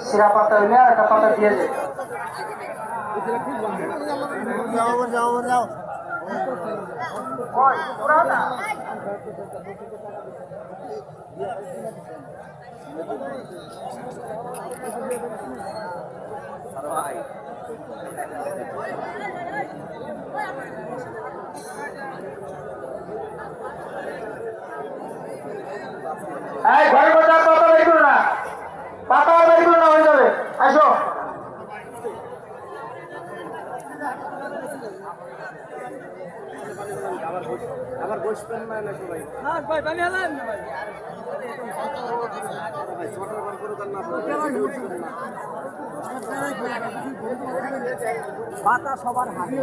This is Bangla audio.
সিরা পাতা হইলে আর একটা পাতা দিয়ে যায়। যাও ঘরের মধ্যে আর পাতা বের করো না, পাতা আর বের করো না, হয়ে যাবে। আসো আবার বসবেন না না সবাই ভাই পানি আলেন না ভাই পাতা সবার হাতে